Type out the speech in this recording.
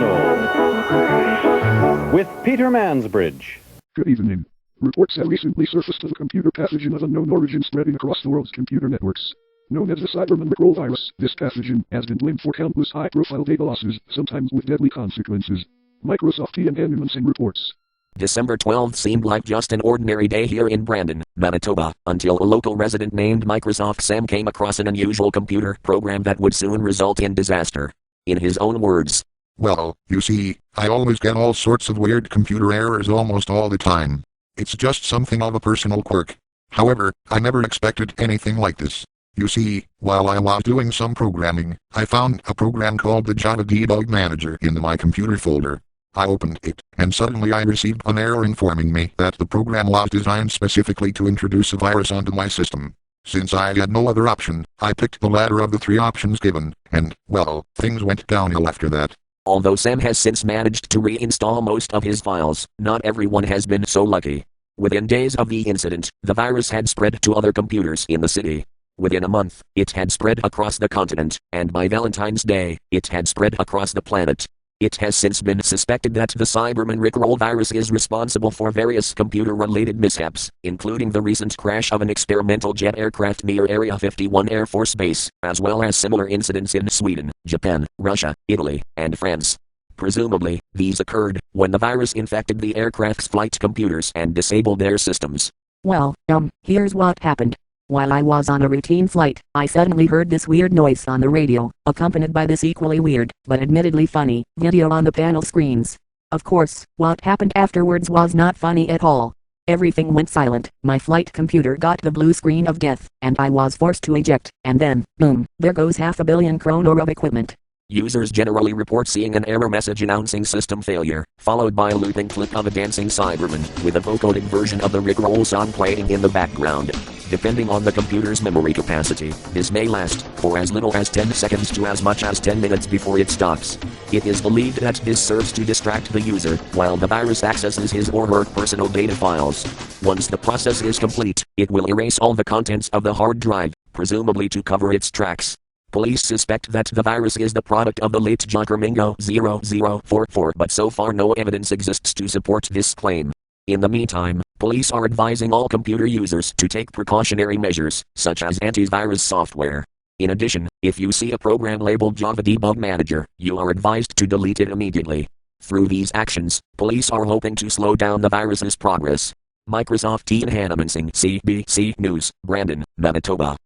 Fictional with Peter Mansbridge. Good evening. Reports have recently surfaced of a computer pathogen of unknown origin spreading across the world's computer networks. Known as the Cyberman Rickroll Virus, this pathogen has been blamed for countless high-profile data losses, sometimes with deadly consequences. Microsoft announcing reports. December 12th seemed like just an ordinary day here in Brandon, Manitoba, until a local resident named Microsoft Sam came across an unusual computer program that would soon result in disaster. In his own words, "Well, you see, I always get all sorts of weird computer errors almost all the time. It's just something of a personal quirk. However, I never expected anything like this. You see, while I was doing some programming, I found a program called the Java Debug Manager in my computer folder. I opened it, and suddenly I received an error informing me that the program was designed specifically to introduce a virus onto my system. Since I had no other option, I picked the latter of the three options given, and, well, things went downhill after that." Although Sam has since managed to reinstall most of his files, not everyone has been so lucky. Within days of the incident, the virus had spread to other computers in the city. Within a month, it had spread across the continent, and by Valentine's Day, it had spread across the planet. It has since been suspected that the Cyberman Rickroll virus is responsible for various computer-related mishaps, including the recent crash of an experimental jet aircraft near Area 51 Air Force Base, as well as similar incidents in Sweden, Japan, Russia, Italy, and France. Presumably, these occurred when the virus infected the aircraft's flight computers and disabled their systems. Well, here's what happened. While I was on a routine flight, I suddenly heard this weird noise on the radio, accompanied by this equally weird, but admittedly funny, video on the panel screens. Of course, what happened afterwards was not funny at all. Everything went silent, my flight computer got the blue screen of death, and I was forced to eject, and then, boom, there goes 500 million kroner of equipment. Users generally report seeing an error message announcing system failure, followed by a looping clip of a dancing Cyberman, with a vocoded version of the Rickroll song playing in the background. Depending on the computer's memory capacity, this may last for as little as 10 seconds to as much as 10 minutes before it stops. It is believed that this serves to distract the user, while the virus accesses his or her personal data files. Once the process is complete, it will erase all the contents of the hard drive, presumably to cover its tracks. Police suspect that the virus is the product of the late Jokermingo 0044, but so far no evidence exists to support this claim. In the meantime, police are advising all computer users to take precautionary measures, such as antivirus software. In addition, if you see a program labeled Java Debug Manager, you are advised to delete it immediately. Through these actions, police are hoping to slow down the virus's progress. Microsoft announcing CBC News, Brandon, Manitoba.